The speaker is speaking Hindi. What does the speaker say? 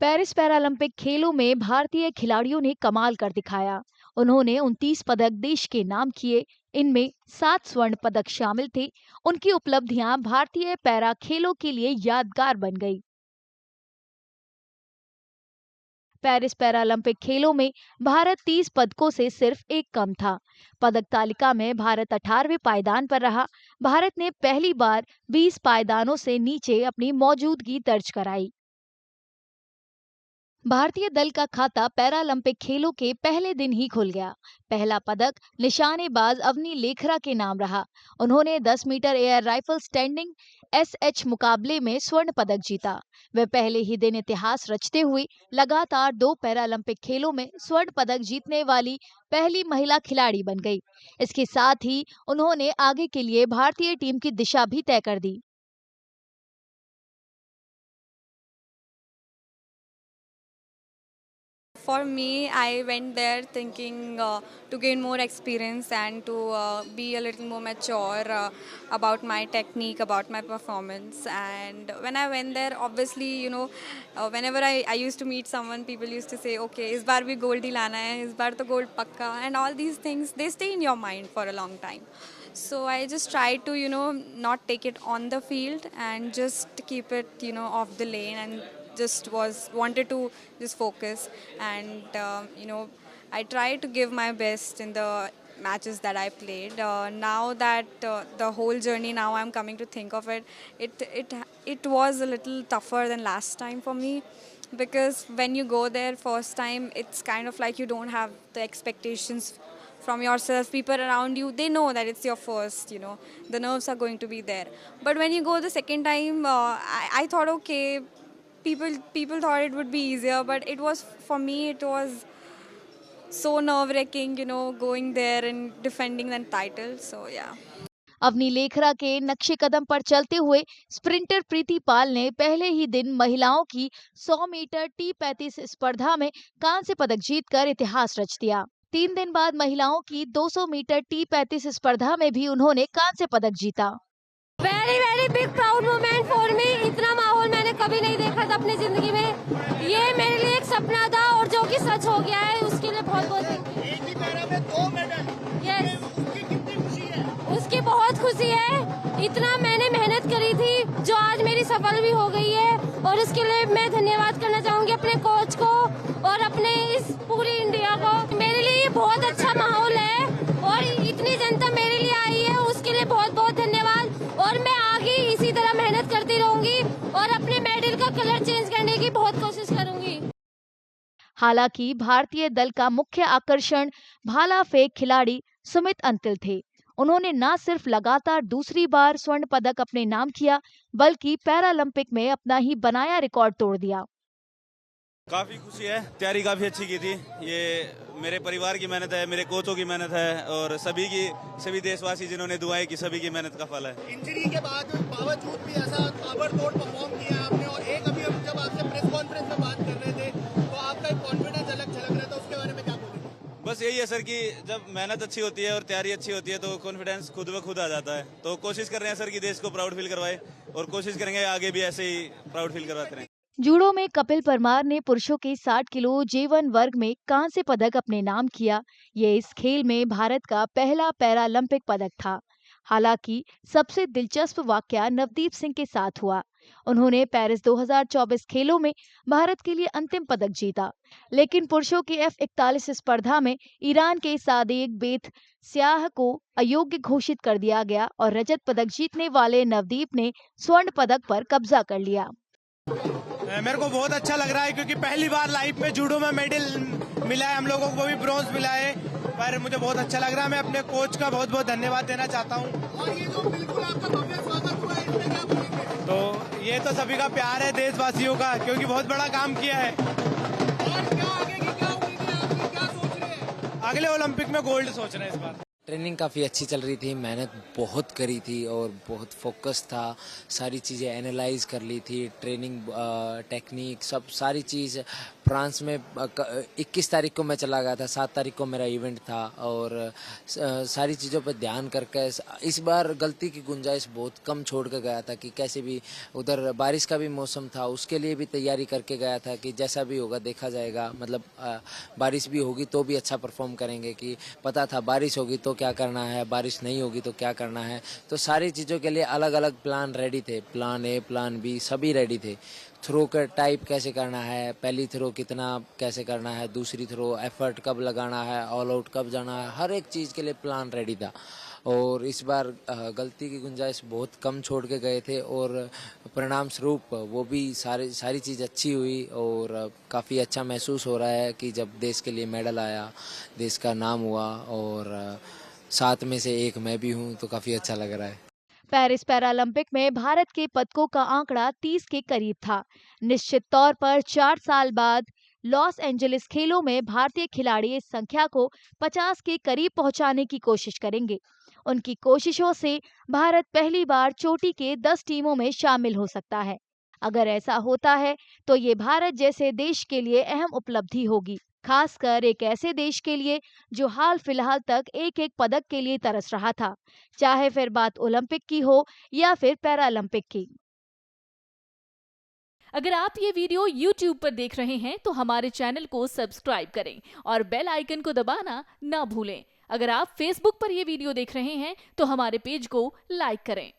पेरिस पैरालंपिक खेलों में भारतीय खिलाड़ियों ने कमाल कर दिखाया। उन्होंने 29 पदक देश के नाम किए। इनमें 7 स्वर्ण पदक शामिल थे। उनकी उपलब्धियां भारतीय पैरा खेलों के लिए यादगार बन गई। पेरिस पैरालंपिक खेलों में भारत 30 पदकों से सिर्फ एक कम था। पदक तालिका में भारत 18वें पायदान पर रहा। भारत ने पहली बार 20 पायदानों से नीचे अपनी मौजूदगी दर्ज कराई। भारतीय दल का खाता पैरालंपिक खेलों के पहले दिन ही खुल गया। पहला पदक निशानेबाज अवनी लेखरा के नाम रहा। उन्होंने 10 metre air rifle standing SH मुकाबले में स्वर्ण पदक जीता। वे पहले ही दिन इतिहास रचते हुए लगातार 2 पैरालंपिक खेलों में स्वर्ण पदक जीतने वाली पहली महिला खिलाड़ी बन गई। इसके साथ ही उन्होंने आगे के लिए भारतीय टीम की दिशा भी तय कर दी। For me, I went there thinking to gain more experience and to be a little more mature about my technique, about my performance. And when I went there, obviously, whenever I used to meet someone, people used to say, okay, इस बार भी gold ही लाना है, इस बार तो gold पक्का. And all these things, they stay in your mind for a long time. So I just try to, not take it on the field and just keep it, off the lane, and just wanted to just focus. And I try to give my best in the matches that I played. Now that the whole journey, now I'm coming to think of it, it was a little tougher than last time for me, because when you go there first time, it's kind of like you don't have the expectations from yourself. People around you, they know that it's your first, the nerves are going to be there. But when you go the second time, I thought, okay, people thought it would be easier, but it was, for me, it was so nerve-wracking, going there and defending that title. So yeah. Avani Lekhara के नक्शे कदम पर चलते हुए स्प्रिंटर प्रीति पाल ने पहले ही दिन महिलाओं की 100 मीटर T35 स्पर्धा में कांस्य पदक जीतकर इतिहास रच दिया। 3 दिन बाद महिलाओं की 200 मीटर T35 स्पर्धा में भी उन्होंने कांस्य पदक जीता। Very very big proud moment for me. इतना माहौल मैंने कभी नहीं देखा था अपनी जिंदगी में। ये मेरे लिए एक सपना था और जो कि सच हो गया है, उसके लिए बहुत बहुत एक ही पैरा में 2 मेडल। यस, उसकी कितनी खुशी है? उसकी बहुत खुशी है। इतना मैंने मेहनत करी थी जो आज मेरी सफल भी हो गई है, और इसके लिए मैं धन्यवाद करना चाहूंगी अपने कोच को और अपने इस पूरी इंडिया को। मेरे लिए ये बहुत अच्छा माहौल है और इतनी जनता मेरे लिए आई है, उसके लिए बहुत बहुत धन्यवाद। और मैं आगे इसी तरह मेहनत करती रहूंगी और अपने मेडल का कलर चेंज करने की बहुत कोशिश करूंगी। हालांकि भारतीय दल का मुख्य आकर्षण भाला फेंक खिलाड़ी सुमित अंतिल थे। उन्होंने न सिर्फ लगातार दूसरी बार स्वर्ण पदक अपने नाम किया, बल्कि पैरालंपिक में अपना ही बनाया रिकॉर्ड तोड़ दिया। काफ़ी खुशी है, तैयारी काफ़ी अच्छी की थी। ये मेरे परिवार की मेहनत है, मेरे कोचों की मेहनत है और सभी देशवासी जिन्होंने दुआएं की, सभी की मेहनत का फल है। इंजरी के बावजूद भी ऐसा ताबड़तोड़ परफॉर्म किया आपने, और एक अभी हम जब आपसे प्रेस कॉन्फ्रेंस में बात कर रहे थे तो आपका एक कॉन्फिडेंस अलग झलक रहा था, उसके बारे में क्या बोलेंगे? बस यही है सर कि जब मेहनत अच्छी होती है और तैयारी अच्छी होती है तो कॉन्फिडेंस खुद ब खुद आ जाता है। तो कोशिश कर रहे हैं सर कि देश को प्राउड फील करवाए और कोशिश करेंगे आगे भी ऐसे ही प्राउड फील करवाते रहें। जूडो में कपिल परमार ने पुरुषों के 60 किलो J1 वर्ग में कांस्य पदक अपने नाम किया। ये इस खेल में भारत का पहला पैरालंपिक पदक था। हालांकि सबसे दिलचस्प वाकया नवदीप सिंह के साथ हुआ। उन्होंने पेरिस 2024 खेलों में भारत के लिए अंतिम पदक जीता, लेकिन पुरुषों की F41 स्पर्धा में ईरान के सादेक बेथ स्याह को अयोग्य घोषित कर दिया गया और रजत पदक जीतने वाले नवदीप ने स्वर्ण पदक पर कब्जा कर लिया। मेरे को बहुत अच्छा लग रहा है क्योंकि पहली बार लाइफ में जूडो में मेडल मिला है, हम लोगों को भी ब्रॉन्ज मिला है, पर मुझे बहुत अच्छा लग रहा है। मैं अपने कोच का बहुत बहुत धन्यवाद देना चाहता हूँ। और ये जो बिल्कुल आपका भव्य स्वागत हुआ है, इसमें क्या बोलेंगे? तो ये तो सभी का प्यार है, देशवासियों का, क्योंकि बहुत बड़ा काम किया है। और क्या आगे की क्या उम्मीदें हैं आपकी, क्या सोच रहे हैं? अगले ओलंपिक में गोल्ड सोच रहे हैं इस बार। ट्रेनिंग काफ़ी अच्छी चल रही थी, मेहनत बहुत करी थी और बहुत फोकस था, सारी चीज़ें एनालाइज कर ली थी, ट्रेनिंग टेक्निक सब सारी चीज़। फ्रांस में 21 तारीख को मैं चला गया था, 7 तारीख को मेरा इवेंट था और सारी चीज़ों पर ध्यान करके इस बार गलती की गुंजाइश बहुत कम छोड़ कर गया था कि कैसे भी उधर बारिश का भी मौसम था, उसके लिए भी तैयारी करके गया था कि जैसा भी होगा देखा जाएगा। मतलब बारिश भी होगी तो भी अच्छा परफॉर्म करेंगे, कि पता था बारिश होगी तो क्या करना है, बारिश नहीं होगी तो क्या करना है। तो सारी चीज़ों के लिए अलग अलग प्लान रेडी थे, प्लान ए प्लान बी सभी रेडी थे। थ्रो का टाइप कैसे करना है, पहली थ्रो कितना कैसे करना है, दूसरी थ्रो एफर्ट कब लगाना है, ऑल आउट कब जाना है, हर एक चीज़ के लिए प्लान रेडी था। और इस बार गलती की गुंजाइश बहुत कम छोड़ के गए थे और परिणाम स्वरूप वो भी सारी चीज़ अच्छी हुई और काफ़ी अच्छा महसूस हो रहा है कि जब देश के लिए मेडल आया, देश का नाम हुआ और 7 में से 1 मैं भी हूँ, तो काफ़ी अच्छा लग रहा है। पेरिस पैरालंपिक में भारत के पदकों का आंकड़ा 30 के करीब था। निश्चित तौर पर 4 साल बाद लॉस एंजलिस खेलों में भारतीय खिलाड़ी इस संख्या को 50 के करीब पहुंचाने की कोशिश करेंगे। उनकी कोशिशों से भारत पहली बार चोटी के 10 टीमों में शामिल हो सकता है। अगर ऐसा होता है तो ये भारत जैसे देश के लिए अहम उपलब्धि होगी, खासकर एक ऐसे देश के लिए जो हाल फिलहाल तक एक एक पदक के लिए तरस रहा था, चाहे फिर बात ओलंपिक की हो या फिर पैरालंपिक की। अगर आप ये वीडियो YouTube पर देख रहे हैं तो हमारे चैनल को सब्सक्राइब करें और बेल आइकन को दबाना ना भूलें। अगर आप Facebook पर ये वीडियो देख रहे हैं तो हमारे पेज को लाइक करें।